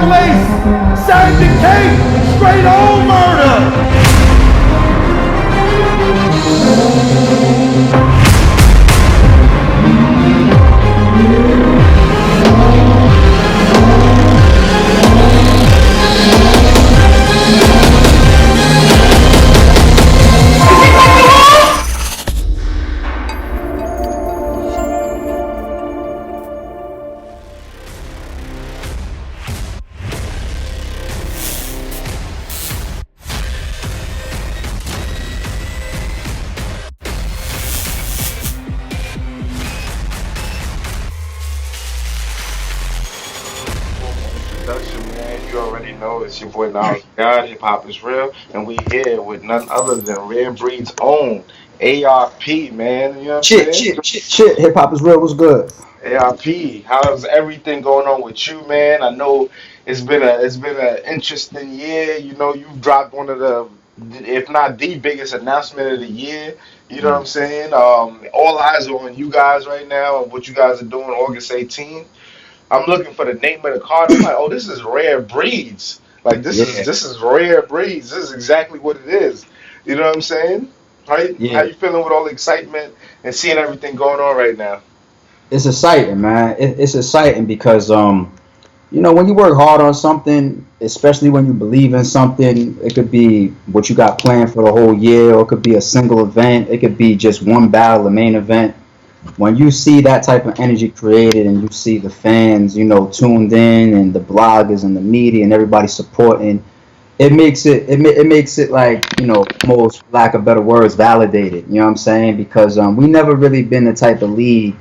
place, Sandy Kate, straight old murder. It's your boy now, God, Hip Hop is Real, and we here with none other than Rare Breed's own ARP, man. You know what I'm saying? Shit. Hip Hop is Real. What's good? ARP, how's everything going on with you, man? I know it's been an interesting year. You know, you've dropped one of the, if not the biggest announcement of the year. You know what I'm saying? All eyes are on you guys right now, and what you guys are doing August 18th. I'm looking for the name of the card. I'm like, oh, this is Rare Breeds. Like this is Rare Breeds. This is exactly what it is. You know what I'm saying? Right? How Yeah. you feeling with all the excitement and seeing everything going on right now? It's exciting, man. It's exciting because when you work hard on something, especially when you believe in something, it could be what you got planned for the whole year, or it could be a single event. It could be just one battle, the main event. When you see that type of energy created, and you see the fans, tuned in, and the bloggers and the media and everybody supporting, it makes it like, most, for lack of better words, validated. You know what I'm saying? Because we never really been the type of league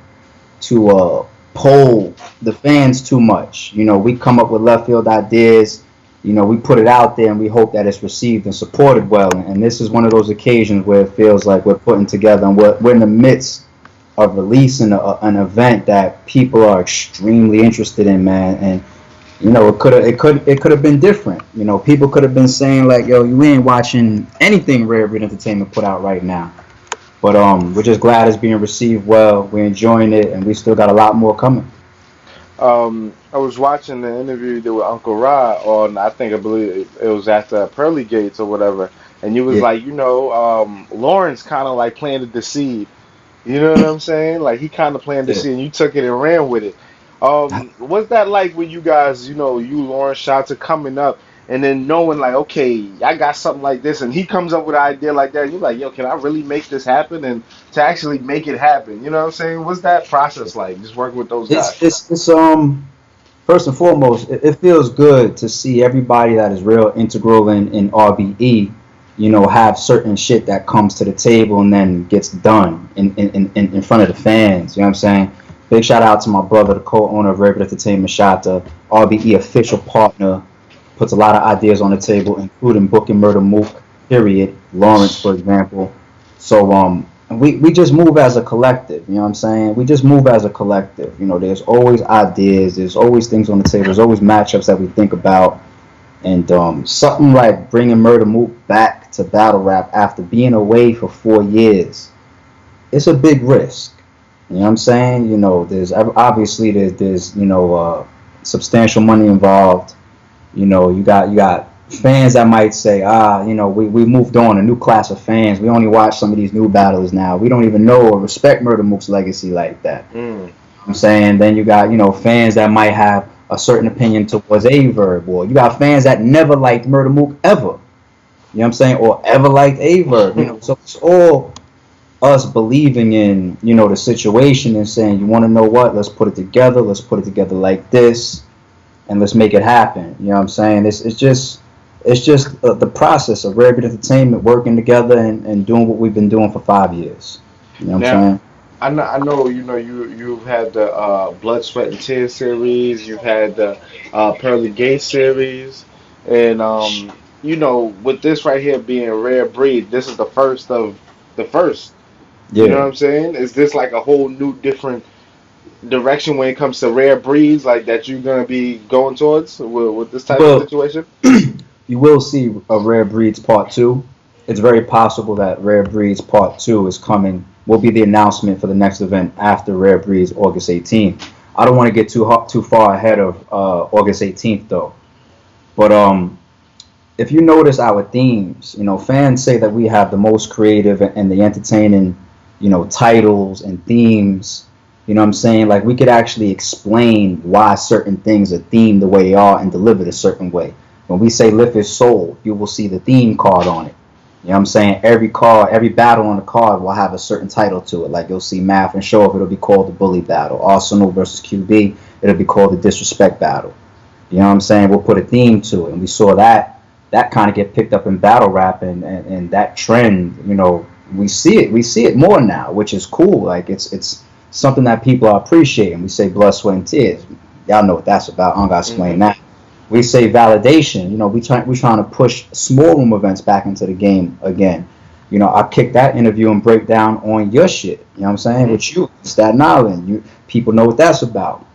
to poll the fans too much. We come up with left field ideas. We put it out there and we hope that it's received and supported well. And this is one of those occasions where it feels like we're putting together, and we're in the midst of releasing an event that people are extremely interested in, man. And it could have been different. People could have been saying like, yo, you ain't watching anything Rare Breed Entertainment put out right now. But we're just glad it's being received well. We're enjoying it, and we still got a lot more coming. I was watching the interview you did with Uncle Rod on, I believe it was at Pearly Gates or whatever, and you was Yeah. like, Lawrence kind of like planted the seed. You know what I'm saying? Like he kind of planted the Yeah. seed, and you took it and ran with it. What's that like when you guys, you Lawrence shots are coming up, and then knowing like, okay, I got something like this, and he comes up with an idea like that, and you're like, yo, can I really make this happen? And to actually make it happen, you know what I'm saying? What's that process like? Just working with those guys. It's first and foremost, it feels good to see everybody that is real integral in RBE, have certain shit that comes to the table and then gets done in front of the fans. You know what I'm saying? Big shout out to my brother, the co-owner of Rare Breed Entertainment, Shata, RBE official partner, puts a lot of ideas on the table, including booking Murda Mook, period, Lawrence, for example. So we just move as a collective, you know what I'm saying? We just move as a collective. There's always ideas, there's always things on the table, there's always matchups that we think about. And something like bringing Murda Mook back to battle rap after being away for 4 years, it's a big risk. You know what I'm saying? There's obviously there's substantial money involved. You got fans that might say, we moved on, a new class of fans. We only watch some of these new battlers now. We don't even know or respect Murda Mook's legacy like that. You know what I'm saying? Then you got, fans that might have a certain opinion towards a Verb, or you got fans that never liked Murda Mook ever. You know what I'm saying? Or ever liked a Verb. So it's all us believing in, the situation and saying, you want to know what? Let's put it together. Let's put it together like this, and let's make it happen. You know what I'm saying? It's just the process of Rare Breed Entertainment working together and doing what we've been doing for 5 years. You know what I'm saying? I know, you've had the Blood, Sweat, and Tears series. You've had the Pearly Gates series, and with this right here being Rare Breed, this is the first of the first. You know what Yeah. I'm saying? Is this like a whole new different direction when it comes to rare breeds like that you're gonna be going towards with this type of Well, situation? you will see a Rare Breeds Part 2. It's very possible that Rare Breeds Part 2 is coming, will be the announcement for the next event after Rare Breeds August 18th. I don't want to get too far ahead of August 18th, though. But if you notice our themes, fans say that we have the most creative and the entertaining, titles and themes. You know what I'm saying? Like, we could actually explain why certain things are themed the way they are and delivered a certain way. When we say Lift His Soul, you will see the theme card on it. You know what I'm saying? Every card, every battle on the card will have a certain title to it. Like, you'll see Math and Show Up, it'll be called the Bully Battle. Arsenal versus QB, it'll be called the Disrespect Battle. You know what I'm saying? We'll put a theme to it. And we saw that kind of get picked up in battle rap, and that trend, we see it more now, which is cool. Like, it's something that people are appreciating. We say blood, sweat, and tears. Y'all know what that's about. I don't gotta explain that. We say validation. We trying to push small room events back into the game again. I kick that interview and break down on your shit. You know what I'm saying? With you, Staten Island. People know what that's about.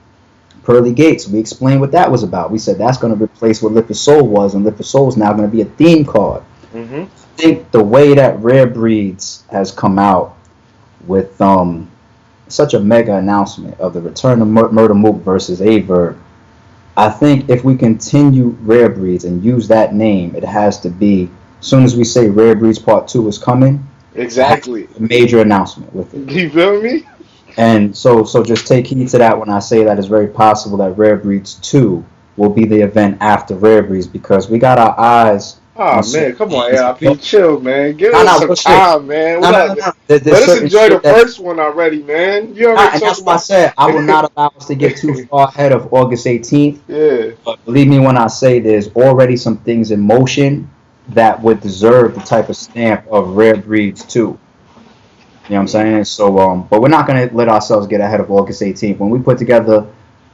Pearly Gates, we explained what that was about. We said that's going to replace what Lift His Soul was, and Lift His Soul is now going to be a theme card. I think the way that Rare Breeds has come out with such a mega announcement of the return of Murda Mook versus Verb, I think if we continue Rare Breeds and use that name, it has to be, as soon as we say Rare Breeds Part 2 is coming, exactly, a major announcement with it. You feel me? And so just take heed to that when I say that it's very possible that Rare Breeds 2 will be the event after Rare Breeds, because we got our eyes. Oh, man, come on, ARP, chill, man. Give us some time, man. Let's enjoy the first one already, man. You already and that's why I said I will not allow us to get too far ahead of August 18th. Yeah. But believe me when I say there's already some things in motion that would deserve the type of stamp of Rare Breeds 2. You know what I'm saying? So, but we're not going to let ourselves get ahead of August 18th. When we put together,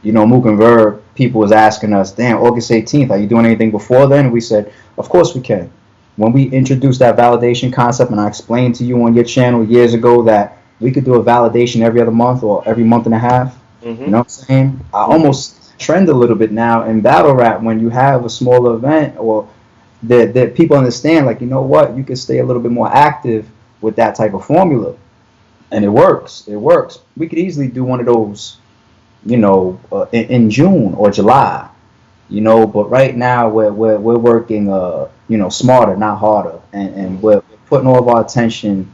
Mook and Verb, people was asking us, damn, August 18th, are you doing anything before then? And we said, of course we can. When we introduced that validation concept, and I explained to you on your channel years ago that we could do a validation every other month or every month and a half, you know what I'm saying? I almost trend a little bit now in battle rap when you have a smaller event, or that people understand, like, you know what, you can stay a little bit more active with that type of formula. And it works. It works. We could easily do one of those, in June or July, but right now we're working, smarter, not harder. And we're putting all of our attention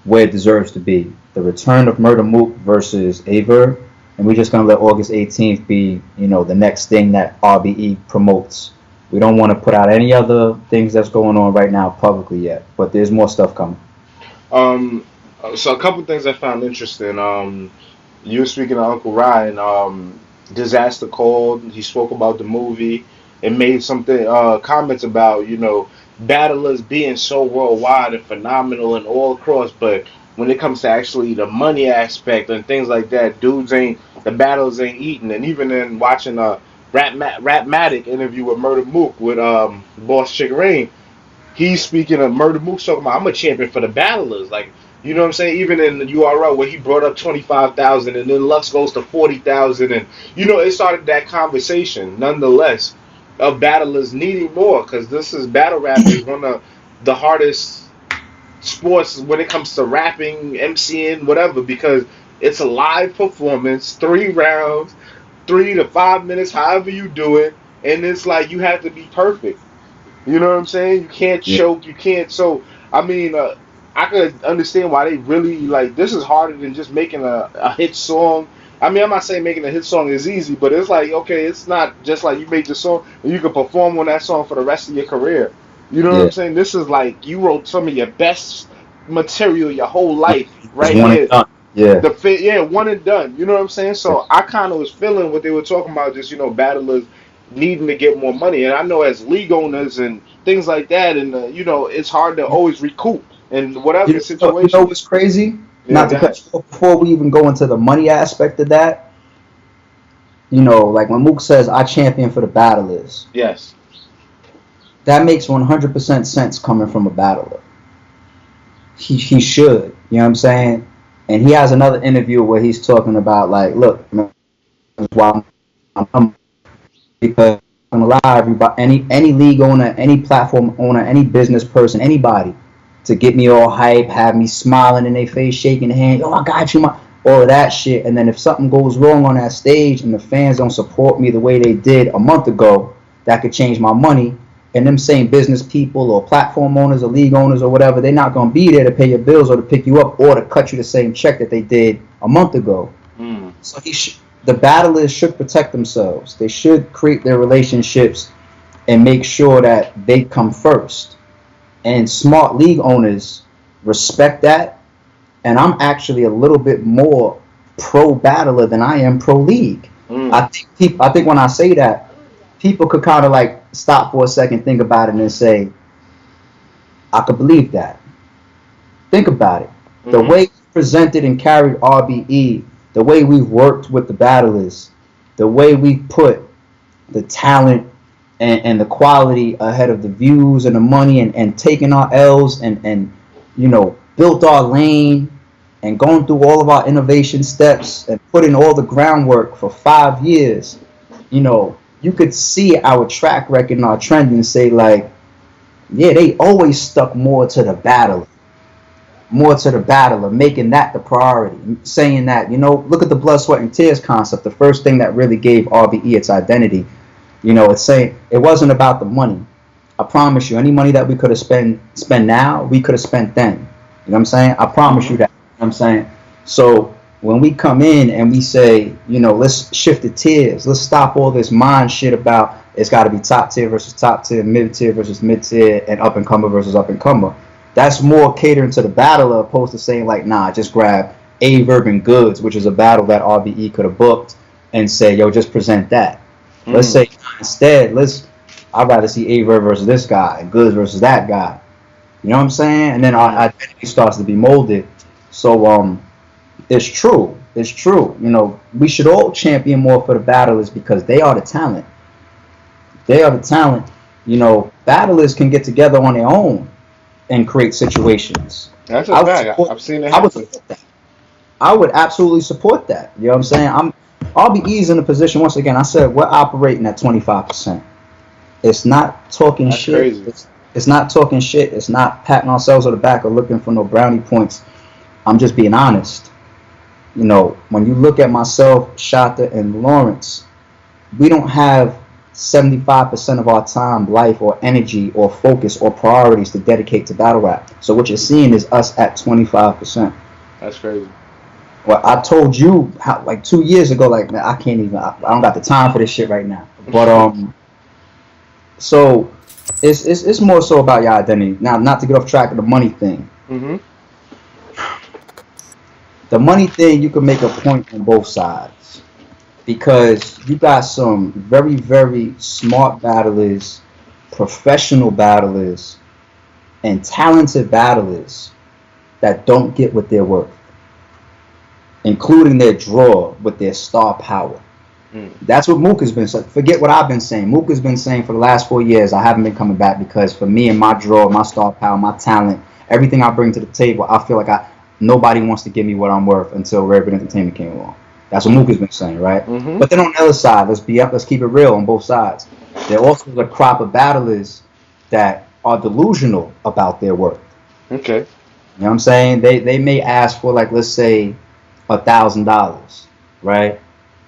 where it deserves to be. The return of Murda Mook versus Verb. And we're just going to let August 18th be, the next thing that RBE promotes. We don't want to put out any other things that's going on right now publicly yet, but there's more stuff coming. So a couple things I found interesting. You were speaking to Uncle Ryan. Disaster Called. He spoke about the movie and made something comments about battlers being so worldwide and phenomenal and all across, but when it comes to actually the money aspect and things like that, the battles ain't eating. And even in watching a Rapmatic interview with Murda Mook with Boss Qleen, he's speaking of Murda Mook talking about, I'm a champion for the battlers. Like, you know what I'm saying? Even in the URL where he brought up 25,000 and then Lux goes to 40,000, and it started that conversation nonetheless of battlers needing more, because this is battle rap is one of the hardest sports when it comes to rapping, MCing, whatever, because it's a live performance, 3 rounds, 3 to 5 minutes, however you do it, and it's like you have to be perfect. You know what I'm saying? You can't choke. You can't. So, I mean, I could understand why they really, like, this is harder than just making a hit song. I mean, I'm not saying making a hit song is easy, but it's like, okay, it's not just like you make the song and you can perform on that song for the rest of your career. You know what I'm saying? This is like you wrote some of your best material your whole life right here. One and done. You know what I'm saying? So I kind of was feeling what they were talking about, just, battlers needing to get more money. And I know as league owners and things like that, and, it's hard to always recoup in whatever situation. You know what's crazy? Not to cut you off, before we even go into the money aspect of that, like when Mook says, I champion for the battlers. Yes. That makes 100% sense coming from a battler. He should. You know what I'm saying? And he has another interview where he's talking about, like, look, man, why I'm because I'm gonna allow everybody, any league owner, any platform owner, any business person, anybody, to get me all hype, have me smiling in their face, shaking the hand, I got you, all of that shit. And then if something goes wrong on that stage and the fans don't support me the way they did a month ago, that could change my money. And them same business people or platform owners or league owners or whatever, they're not going to be there to pay your bills or to pick you up or to cut you the same check that they did a month ago. So the battlers should protect themselves. They should create their relationships and make sure that they come first. And smart league owners respect that. And I'm actually a little bit more pro battler than I am pro league. I think when I say that, people could kind of like stop for a second, think about it, and say, I could believe that. Think about it. The way we presented and carried RBE, the way we've worked with the battlers, the way we put the talent and the quality ahead of the views and the money and taking our L's and you know, built our lane and going through all of our innovation steps and putting all the groundwork for 5 years, you know, you could see our track record and our trend and say, like, yeah, they always stuck more to the battler, making that the priority, saying that, you know, look at the blood, sweat, and tears concept. The first thing that really gave RBE its identity, you know, it's saying it wasn't about the money. I promise you, any money that we could have spend now, we could have spent then. You know what I'm saying? I promise you that. You know what I'm saying? So when we come in and we say, you know, let's shift the tiers, let's stop all this mind shit about it's got to be top tier versus top tier, mid tier versus mid tier, and up and comer versus up and comer. That's more catering to the battler opposed to saying like, nah, just grab A Verb and Goods, which is a battle that RBE could have booked, and say, yo, just present that. Let's say instead, I'd rather see A Verb versus this guy and Goods versus that guy. You know what I'm saying? And then our identity starts to be molded. So it's true. You know, we should all champion more for the battlers because they are the talent. You know, battlers can get together on their own and create situations. That's a fact. I've seen it happen. I would absolutely support that. You know what I'm saying? RBE's in a position, once again, I said we're operating at 25%. It's not talking That's shit. Crazy. It's not talking shit. It's not patting ourselves on the back or looking for no brownie points. I'm just being honest. You know, when you look at myself, Shata, and Lawrence, we don't have 75% of our time, life, or energy, or focus, or priorities to dedicate to battle rap. So what you're seeing is us at 25%. That's crazy. Well, I told you how, like 2 years ago, like, man, I don't got the time for this shit right now. But so it's more so about your identity. Now, not to get off track of the money thing. The money thing, you can make a point on both sides because you got some very, very smart battlers, professional battlers, and talented battlers that don't get what they're worth, including their draw with their star power. That's what Mook has been saying. Forget what I've been saying. Mook has been saying for the last 4 years, I haven't been coming back because for me and my draw, my star power, my talent, everything I bring to the table, I feel like nobody wants to give me what I'm worth until Rare Breed Entertainment came along. That's what Mook has been saying, right? But then on the other side, let's keep it real on both sides. There also is a crop of battlers that are delusional about their worth. Okay. You know what I'm saying? They may ask for, like, let's say $1,000, right?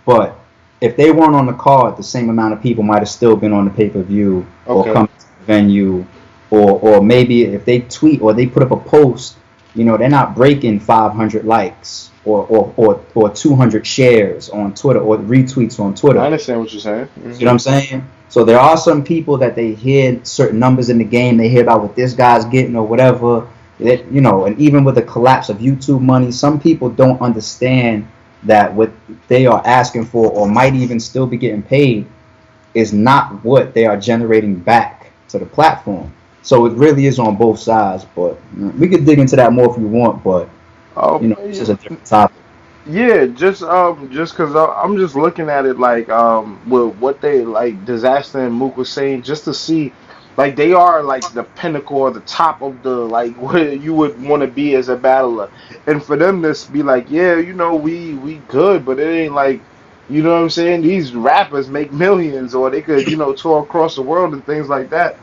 But if they weren't on the card, the same amount of people might have still been on the pay-per-view or come to the venue, or maybe if they tweet or they put up a post, you know, they're not breaking 500 likes or 200 shares on Twitter or retweets on Twitter. I understand what you're saying. You know what I'm saying? So there are some people that they hear certain numbers in the game, they hear about what this guy's getting or whatever, you know, and even with the collapse of YouTube money, some people don't understand that what they are asking for or might even still be getting paid is not what they are generating back to the platform. So it really is on both sides, but we could dig into that more if you want, but you know, it's just a different topic. Yeah, just because I'm just looking at it like with what they like Disaster and Mook was saying, just to see like they are like the pinnacle or the top of the like where you would want to be as a battler, and for them to be like, yeah, you know, we good, but it ain't like, you know what I'm saying, these rappers make millions or they could, you know, tour across the world and things like that,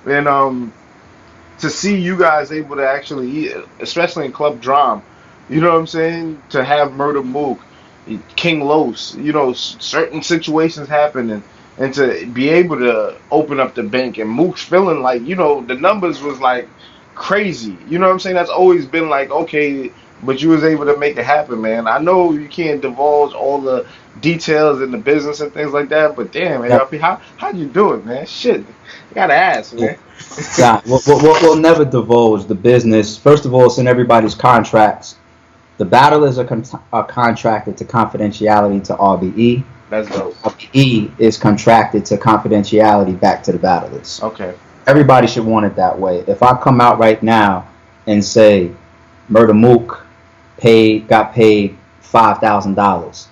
and to see you guys able to actually eat, especially in Club Drum, you know what I'm saying, to have Murda Mook, King Los, you know, certain situations happen, and and to be able to open up the bank and Mook's feeling like, the numbers was like crazy. You know what I'm saying? That's always been like, okay, but you was able to make it happen, man. I know you can't divulge all the details in the business and things like that, but damn, man, Yeah. how'd you do it, man? Shit, you gotta ask, man. Yeah, we'll never divulge the business. First of all, it's in everybody's contracts. The battlers are contracted to confidentiality to RBE. That's dope. RBE is contracted to confidentiality back to the battlers. Okay. Everybody should want it that way. If I come out right now and say Murda Mook got paid $5,000,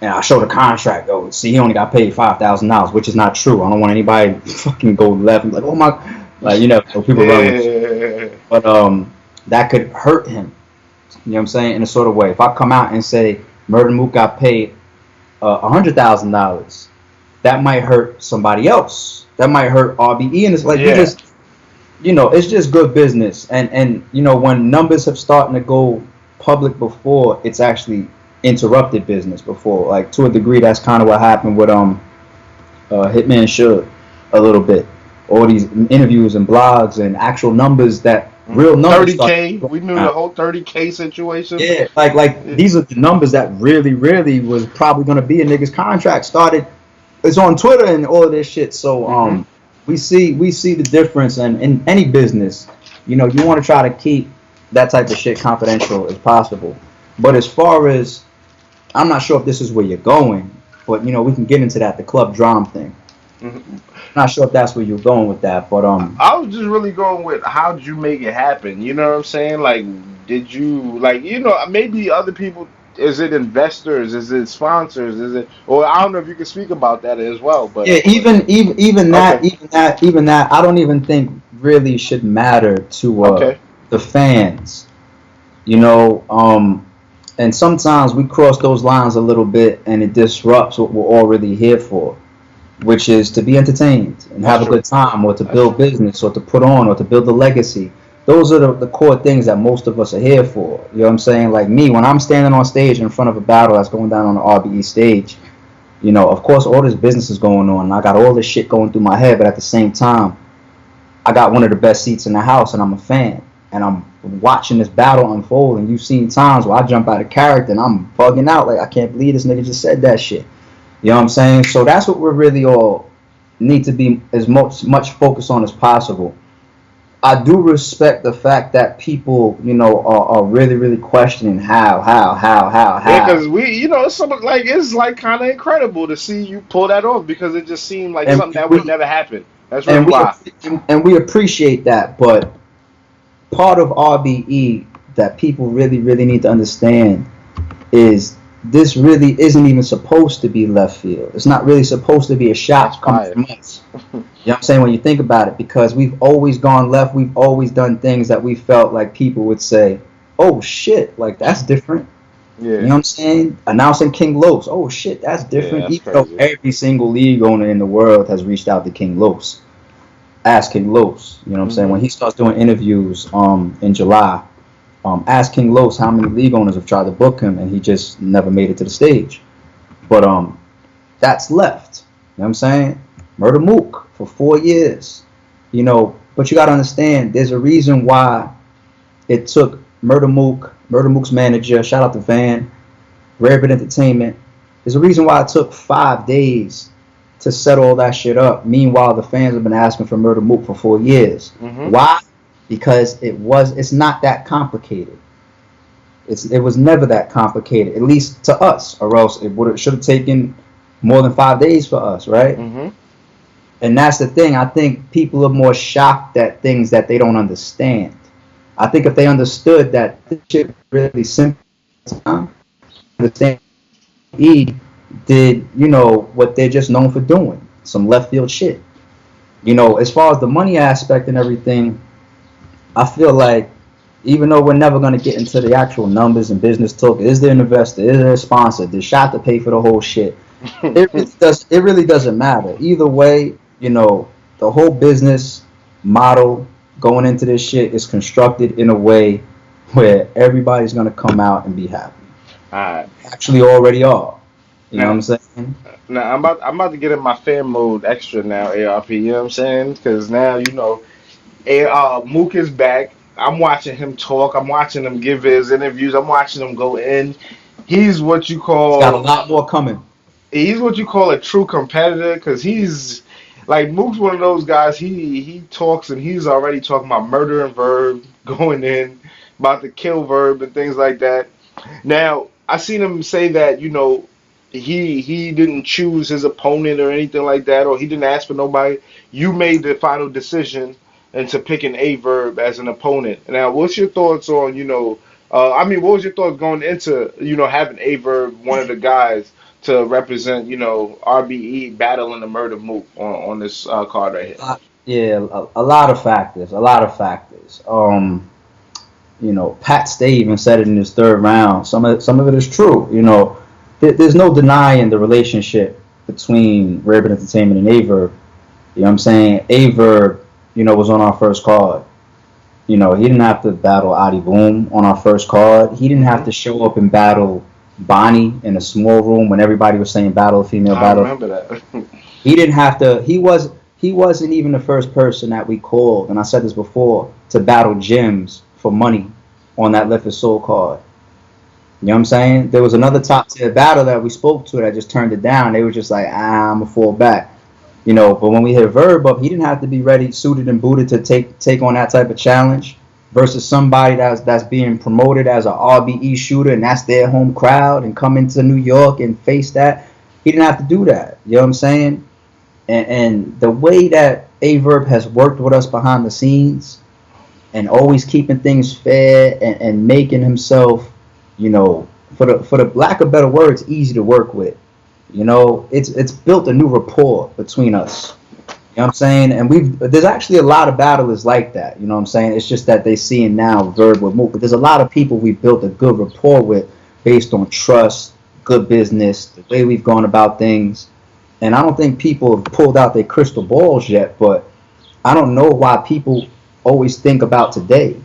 and I show the contract, see, he only got paid $5,000, which is not true. I don't want anybody fucking go left and be like, oh my, people run with you. But that could hurt him. You know what I'm saying? In a sort of way. If I come out and say Murda Mook got paid $100,000, that might hurt somebody else. That might hurt RBE, and it's like it's just good business. And when numbers have started to go public before, it's actually interrupted business before. Like, to a degree, that's kind of what happened with Hitman Should a little bit. All these interviews and blogs and actual numbers that real numbers. 30K. We knew the whole 30K situation. Yeah, these are the numbers that really was probably going to be a nigga's contract. It's on Twitter and all of this shit. So we see the difference, and in any business, you want to try to keep that type of shit confidential as possible. But as far as, I'm not sure if this is where you're going, but we can get into that, the club drum thing. Not sure if that's where you're going with that, but I was just really going with, how did you make it happen? You know what I'm saying? Like, did you maybe other people? Is it investors? Is it sponsors? Is it? Or I don't know if you can speak about that as well. But yeah, even that, I don't even think really should matter to the fans. And sometimes we cross those lines a little bit, and it disrupts what we're all really here for, which is to be entertained and have a good time, or to build business, or to put on, or to build a legacy. Those are the core things that most of us are here for. You know what I'm saying? Like me, when I'm standing on stage in front of a battle that's going down on the RBE stage, of course, all this business is going on, and I got all this shit going through my head, but at the same time, I got one of the best seats in the house, and I'm a fan, and I'm watching this battle unfold. And you've seen times where I jump out of character and I'm bugging out, like, I can't believe this nigga just said that shit. You know what I'm saying? So that's what we're really all need to be as much focused on as possible. I do respect the fact that people, are really questioning how. Yeah, because it's like kind of incredible to see you pull that off, because it just seemed like something that would never happen. That's really why. And we appreciate that, but part of RBE that people really need to understand is this really isn't even supposed to be left field. It's not really supposed to be a shot coming from us. You know what I'm saying? When you think about it, because we've always gone left, we've always done things that we felt like people would say, oh shit, like that's different. Yeah. You know what I'm saying? Announcing King Los, oh shit, that's different. Yeah, Even though every single league owner in the world has reached out to King Los. Ask King Los. You know what I'm saying? When he starts doing interviews in July, ask King Los how many league owners have tried to book him, and he just never made it to the stage. But that's left. You know what I'm saying? Murda Mook for 4 years. But you got to understand, there's a reason why it took Murda Mook's manager, shout out to Van, Rare Breed Entertainment. There's a reason why it took 5 days to set all that shit up. Meanwhile, the fans have been asking for Murda Mook for 4 years. Why? Because it's not that complicated. It was never that complicated, at least to us, or else it should have taken more than 5 days for us, right? And that's the thing. I think people are more shocked at things that they don't understand. I think if they understood that this shit really simple, understand did what they're just known for doing, some left field shit. As far as the money aspect and everything, I feel like, even though we're never going to get into the actual numbers and business talk, is there an investor, is there a sponsor, the shot to pay for the whole shit, it really doesn't matter. Either way, the whole business model going into this shit is constructed in a way where everybody's going to come out and be happy. All right. Actually already are. You know what Now, I'm saying? now I'm about to get in my fan mode extra now, ARP. You know what I'm saying? Because now Mook is back. I'm watching him talk. I'm watching him give his interviews. I'm watching him go in. He's what you He's got a call lot more coming. he's what you call a true competitor because he's like Mook's one of those guys. He talks and he's already talking about murdering Verb, going in, about to kill Verb and things like that. Now I seen him say that he didn't choose his opponent or anything like that, or he didn't ask for nobody. You made the final decision into picking a Verb as an opponent. Now, what's your thoughts on what was your thoughts going into having a Verb one of the guys to represent RBE battling the Murda Mook on this card right here? Yeah, a lot of factors. A lot of factors. Pat Stay even said it in his third round. Some of it is true. There's no denying the relationship between Rare Breed Entertainment and Averb. You know what I'm saying? Averb, was on our first card. He didn't have to battle Adi Boom on our first card. He didn't have to show up and battle Bonnie in a small room when everybody was saying battle a female I battle. remember that. He didn't have to. He wasn't even the first person that we called, and I said this before, to battle Jimz for money on that Lift His Soul card. You know what I'm saying? There was another top tier battle that we spoke to that just turned it down. They were just like, I'm gonna fall back. But when we hit Verb up, he didn't have to be ready, suited and booted to take on that type of challenge versus somebody that's being promoted as a RBE shooter and that's their home crowd and come into New York and face that. He didn't have to do that. You know what I'm saying? And the way that Averb has worked with us behind the scenes and always keeping things fair and making himself, for the lack of better words, easy to work with. It's built a new rapport between us. You know what I'm saying? And there's actually a lot of battlers like that. You know what I'm saying? It's just that they seeing now Verb with Mook. But there's a lot of people we've built a good rapport with based on trust, good business, the way we've gone about things. And I don't think people have pulled out their crystal balls yet, but I don't know why people always think about today.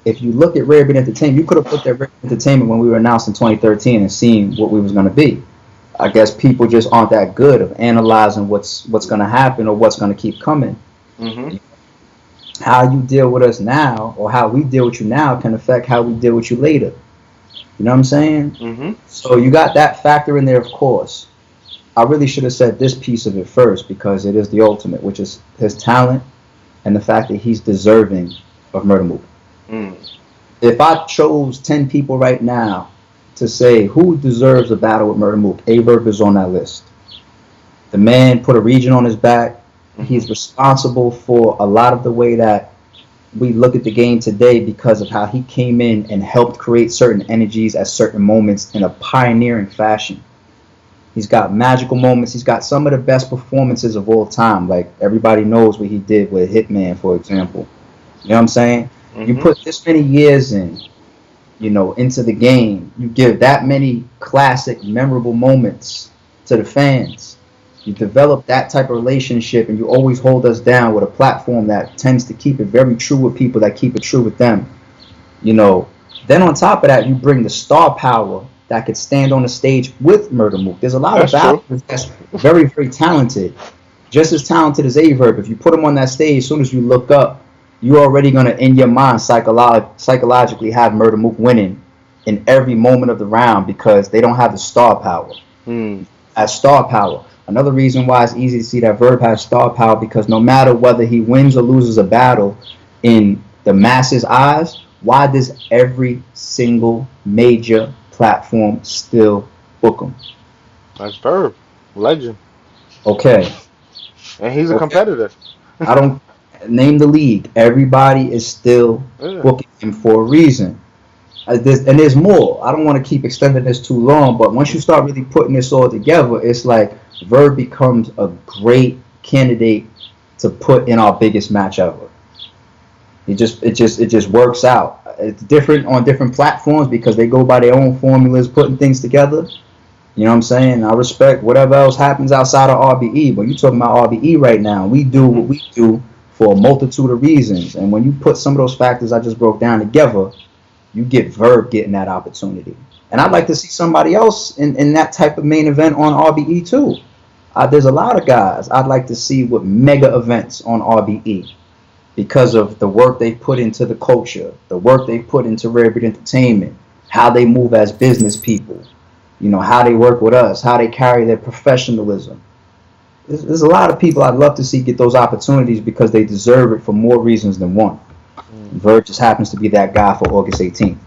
If you look at Rare Breed Entertainment, you could have put that Rare Breed Entertainment when we were announced in 2013 and seen what we was going to be. I guess people just aren't that good of analyzing what's going to happen or what's going to keep coming. Mm-hmm. How you deal with us now or how we deal with you now can affect how we deal with you later. You know what I'm saying? Mm-hmm. So you got that factor in there, of course. I really should have said this piece of it first because it is the ultimate, which is his talent and the fact that he's deserving of Murda Mook. Mm. If I chose 10 people right now to say who deserves a battle with Murda Mook, Averb is on that list. The man put a region on his back. Mm-hmm. He's responsible for a lot of the way that we look at the game today because of how he came in and helped create certain energies at certain moments in a pioneering fashion. He's got magical moments. He's got some of the best performances of all time. Like everybody knows what he did with Hitman, for example. You know what I'm saying? Mm-hmm. You put this many years in, into the game. You give that many classic, memorable moments to the fans. You develop that type of relationship, and you always hold us down with a platform that tends to keep it very true with people that keep it true with them. Then on top of that, you bring the star power that could stand on the stage with Murda Mook. There's a lot of battlers that's very, very talented. Just as talented as Averb. If you put him on that stage, as soon as you look up, you're already going to, in your mind, psychologically have Murda Mook winning in every moment of the round because they don't have the star power. As star power. Another reason why it's easy to see that Verb has star power because no matter whether he wins or loses a battle in the masses' eyes, why does every single major platform still book him? That's Verb. Legend. Okay. And he's a competitor. I don't name the league. Everybody is still booking him for a reason. And there's more. I don't want to keep extending this too long, but once you start really putting this all together, it's like Verb becomes a great candidate to put in our biggest match ever. It just works out. It's different on different platforms because they go by their own formulas, putting things together. You know what I'm saying? I respect whatever else happens outside of RBE, but you're talking about RBE right now. We do what we do for a multitude of reasons. And when you put some of those factors I just broke down together, you get Verb getting that opportunity. And I'd like to see somebody else in that type of main event on RBE too. There's a lot of guys I'd like to see with mega events on RBE because of the work they put into the culture, the work they put into Rare Breed Entertainment, how they move as business people, how they work with us, how they carry their professionalism. There's a lot of people I'd love to see get those opportunities because they deserve it for more reasons than one. Verb just happens to be that guy for August 18th.